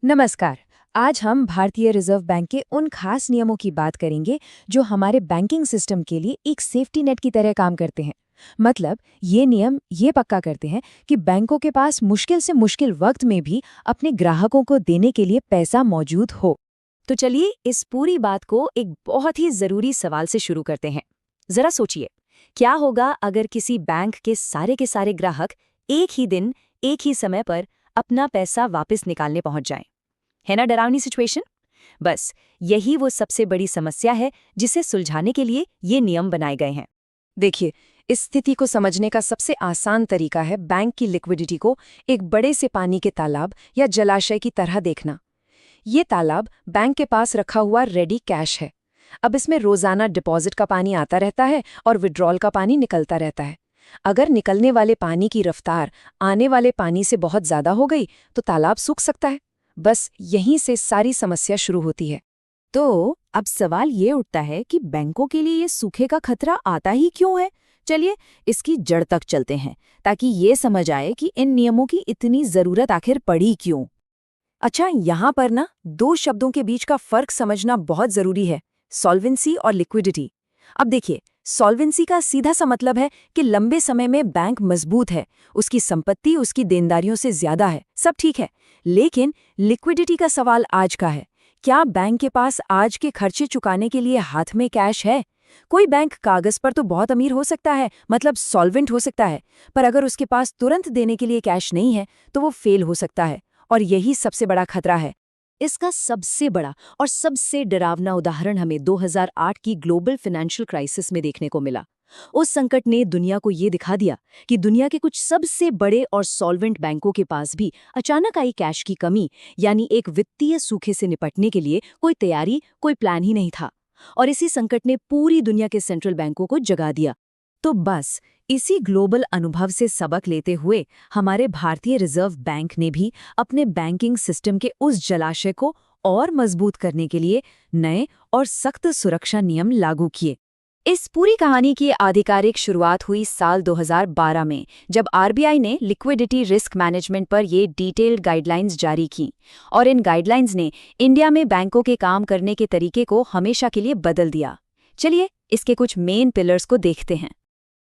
नमस्कार। आज हम भारतीय रिजर्व बैंक के उन खास नियमों की बात करेंगे जो हमारे बैंकिंग सिस्टम के लिए एक सेफ्टी नेट की तरह काम करते हैं। मतलब ये नियम ये पक्का करते हैं कि बैंकों के पास मुश्किल से मुश्किल वक्त में भी अपने ग्राहकों को देने के लिए पैसा मौजूद हो। तो चलिए इस पूरी बात को एक बहुत ही जरूरी सवाल से शुरू करते हैं। जरा सोचिए, क्या होगा अगर किसी बैंक के सारे ग्राहक एक ही दिन एक ही समय पर अपना पैसा वापस निकालने पहुंच जाएं? है ना डरावनी सिचुएशन। बस यही वो सबसे बड़ी समस्या है जिसे सुलझाने के लिए ये नियम बनाए गए हैं। देखिए, इस स्थिति को समझने का सबसे आसान तरीका है बैंक की लिक्विडिटी को एक बड़े से पानी के तालाब या जलाशय की तरह देखना। ये तालाब बैंक के पास रखा हुआ रेडी कैश है। अब इसमें रोजाना डिपॉजिट का पानी आता रहता है और विड्रॉल का पानी निकलता रहता है। अगर निकलने वाले पानी की रफ्तार आने वाले पानी से बहुत ज्यादा हो गई तो तालाब सूख सकता है। बस यहीं से सारी समस्या शुरू होती है। तो अब सवाल ये उठता है कि बैंकों के लिए ये सूखे का खतरा आता ही क्यों है। चलिए इसकी जड़ तक चलते हैं ताकि ये समझ आए कि इन नियमों की इतनी जरूरत आखिर पड़ी क्यों। अच्छा, यहाँ पर ना दो शब्दों के बीच का फर्क समझना बहुत जरूरी है, सॉल्वेंसी और लिक्विडिटी। अब देखिए, सॉल्वेंसी का सीधा सा मतलब है कि लंबे समय में बैंक मजबूत है, उसकी संपत्ति उसकी देनदारियों से ज्यादा है, सब ठीक है। लेकिन लिक्विडिटी का सवाल आज का है, क्या बैंक के पास आज के खर्चे चुकाने के लिए हाथ में कैश है? कोई बैंक कागज पर तो बहुत अमीर हो सकता है, मतलब सॉल्वेंट हो सकता है, पर अगर उसके पास तुरंत देने के लिए कैश नहीं है तो वो फेल हो सकता है। और यही सबसे बड़ा खतरा है। इसका सबसे बड़ा और सबसे डरावना उदाहरण हमें 2008 की ग्लोबल फाइनेंशियल क्राइसिस में देखने को मिला। उस संकट ने दुनिया को ये दिखा दिया कि दुनिया के कुछ सबसे बड़े और सॉल्वेंट बैंकों के पास भी अचानक आई कैश की कमी, यानी एक वित्तीय सूखे से निपटने के लिए कोई तैयारी, कोई प्लान ही नहीं था। और इसी संकट ने पूरी दुनिया के सेंट्रल बैंकों को जगा दिया। तो बस इसी ग्लोबल अनुभव से सबक लेते हुए हमारे भारतीय रिजर्व बैंक ने भी अपने बैंकिंग सिस्टम के उस जलाशय को और मजबूत करने के लिए नए और सख्त सुरक्षा नियम लागू किए। इस पूरी कहानी की आधिकारिक शुरुआत हुई साल 2012 में, जब आरबीआई ने लिक्विडिटी रिस्क मैनेजमेंट पर ये डिटेल्ड गाइडलाइंस जारी की। और इन गाइडलाइंस ने इंडिया में बैंकों के काम करने के तरीके को हमेशा के लिए बदल दिया। चलिए इसके कुछ मेन पिलर्स को देखते हैं।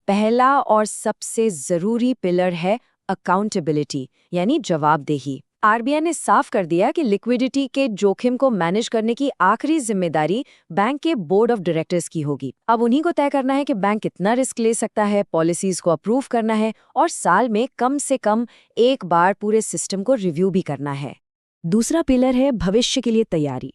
पहला और सबसे जरूरी पिलर है अकाउंटेबिलिटी, यानी जवाबदेही। आरबीआई ने साफ कर दिया कि लिक्विडिटी के जोखिम को मैनेज करने की आखिरी जिम्मेदारी बैंक के बोर्ड ऑफ डायरेक्टर्स की होगी। अब उन्हीं को तय करना है कि बैंक कितना रिस्क ले सकता है, पॉलिसीज को अप्रूव करना है और साल में कम से कम एक बार पूरे सिस्टम को रिव्यू भी करना है। दूसरा पिलर है भविष्य के लिए तैयारी।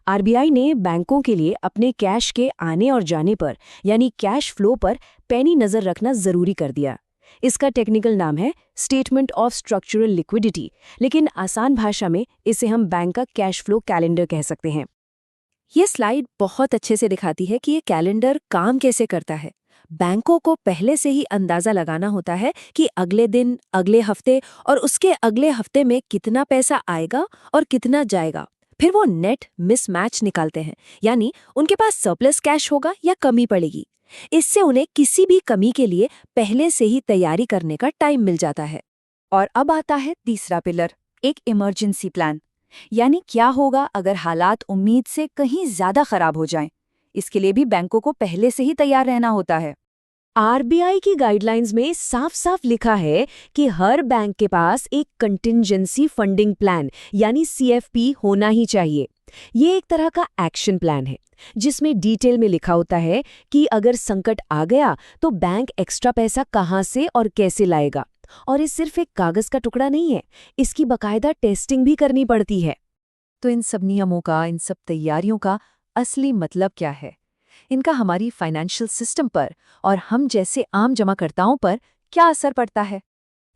आरबीआई ने बैंकों के लिए अपने कैश के आने और जाने पर, यानी कैश फ्लो पर पैनी नजर रखना जरूरी कर दिया। इसका टेक्निकल नाम है स्टेटमेंट ऑफ स्ट्रक्चरल लिक्विडिटी, लेकिन आसान भाषा में इसे हम बैंक का कैश फ्लो कैलेंडर कह सकते हैं। ये स्लाइड बहुत अच्छे से दिखाती है कि ये कैलेंडर काम कैसे करता है। बैंकों को पहले से ही अंदाजा लगाना होता है कि अगले दिन, अगले हफ्ते और उसके अगले हफ्ते में कितना पैसा आएगा और कितना जाएगा। फिर वो नेट मिसमैच निकालते हैं, यानी उनके पास सरप्लस कैश होगा या कमी पड़ेगी। इससे उन्हें किसी भी कमी के लिए पहले से ही तैयारी करने का टाइम मिल जाता है। और अब आता है तीसरा पिलर, एक इमरजेंसी प्लान, यानी क्या होगा अगर हालात उम्मीद से कहीं ज्यादा खराब हो जाएं। इसके लिए भी बैंकों को पहले से ही तैयार रहना होता है। आरबीआई की गाइडलाइंस में साफ साफ लिखा है कि हर बैंक के पास एक कंटिंजेंसी फंडिंग प्लान, यानी सीएफपी होना ही चाहिए। ये एक तरह का एक्शन प्लान है जिसमें डिटेल में लिखा होता है कि अगर संकट आ गया तो बैंक एक्स्ट्रा पैसा कहां से और कैसे लाएगा। और ये सिर्फ एक कागज का टुकड़ा नहीं है, इसकी बकायदा टेस्टिंग भी करनी पड़ती है। तो इन सब नियमों का, इन सब तैयारियों का असली मतलब क्या है? इनका हमारी फाइनेंशियल सिस्टम पर और हम जैसे आम जमाकर्ताओं पर क्या असर पड़ता है?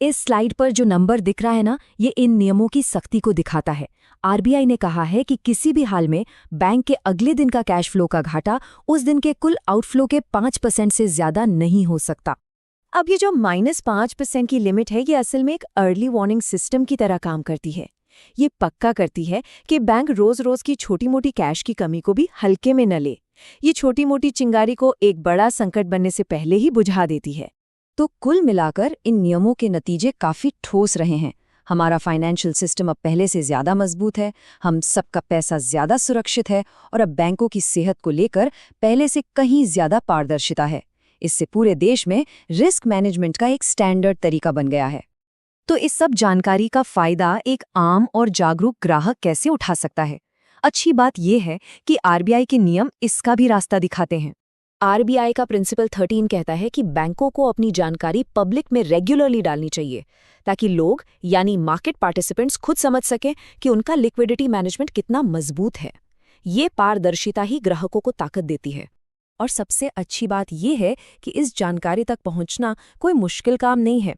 इस स्लाइड पर जो नंबर दिख रहा है ना, ये इन नियमों की सख्ती को दिखाता है। आरबीआई ने कहा है कि किसी भी हाल में बैंक के अगले दिन का कैश फ्लो का घाटा उस दिन के कुल आउटफ्लो के 5% से ज्यादा नहीं हो सकता। अब ये जो -5% की लिमिट है, ये असल में एक अर्ली वार्निंग सिस्टम की तरह काम करती है। ये पक्का करती है कि बैंक रोज रोज की छोटी मोटी कैश की कमी को भी हल्के में न ले। ये छोटी मोटी चिंगारी को एक बड़ा संकट बनने से पहले ही बुझा देती है। तो कुल मिलाकर इन नियमों के नतीजे काफी ठोस रहे हैं। हमारा फाइनेंशियल सिस्टम अब पहले से ज़्यादा मजबूत है, हम सबका पैसा ज़्यादा सुरक्षित है और अब बैंकों की सेहत को लेकर पहले से कहीं ज़्यादा पारदर्शिता है। इससे पूरे देश में रिस्क मैनेजमेंट का एक स्टैंडर्ड तरीका बन गया है। तो इस सब जानकारी का फायदा एक आम और जागरूक ग्राहक कैसे उठा सकता है? अच्छी बात यह है कि आरबीआई के नियम इसका भी रास्ता दिखाते हैं। आरबीआई का प्रिंसिपल 13 कहता है कि बैंकों को अपनी जानकारी पब्लिक में रेगुलरली डालनी चाहिए, ताकि लोग यानी मार्केट पार्टिसिपेंट्स खुद समझ सकें कि उनका लिक्विडिटी मैनेजमेंट कितना मजबूत है। ये पारदर्शिता ही ग्राहकों को ताकत देती है। और सबसे अच्छी बात यह है कि इस जानकारी तक पहुंचना कोई मुश्किल काम नहीं है।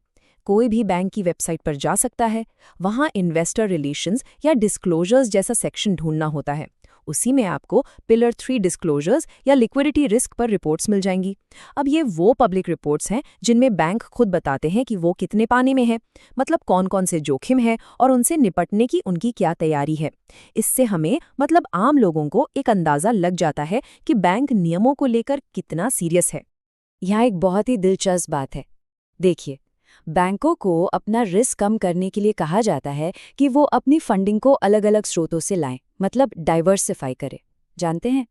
कोई भी बैंक की वेबसाइट पर जा सकता है, वहां इन्वेस्टर रिलेशंस या डिस्क्लोजर्स जैसा सेक्शन ढूंढना होता है। उसी में आपको पिलर 3 डिस्क्लोजर्स या लिक्विडिटी रिस्क पर रिपोर्ट्स मिल जाएंगी। अब ये वो पब्लिक रिपोर्ट्स हैं जिनमें बैंक खुद बताते हैं कि वो कितने पानी में है, मतलब कौन कौन से जोखिम है और उनसे निपटने की उनकी क्या तैयारी है। इससे हमें मतलब आम लोगों को एक अंदाज़ा लग जाता है कि बैंक नियमों को लेकर कितना सीरियस है। यहाँ एक बहुत ही दिलचस्प बात है। देखिए, बैंकों को अपना रिस्क कम करने के लिए कहा जाता है कि वो अपनी फंडिंग को अलग-अलग स्रोतों से लाएं, मतलब डाइवर्सिफाई करें। जानते हैं,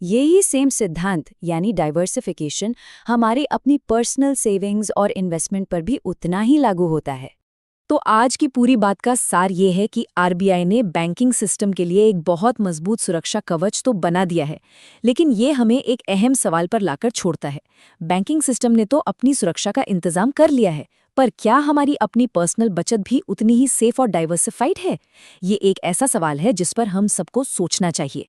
यही सेम सिद्धांत यानी डाइवर्सिफिकेशन हमारी अपनी पर्सनल सेविंग्स और इन्वेस्टमेंट पर भी उतना ही लागू होता है। तो आज की पूरी बात का सार ये है कि आरबीआई ने बैंकिंग सिस्टम के लिए एक बहुत मजबूत सुरक्षा कवच तो बना दिया है, लेकिन ये हमें एक अहम सवाल पर लाकर छोड़ता है। बैंकिंग सिस्टम ने तो अपनी सुरक्षा का इंतजाम कर लिया है, पर क्या हमारी अपनी पर्सनल बचत भी उतनी ही सेफ और डाइवर्सिफाइड है? ये एक ऐसा सवाल है जिस पर हम सबको सोचना चाहिए।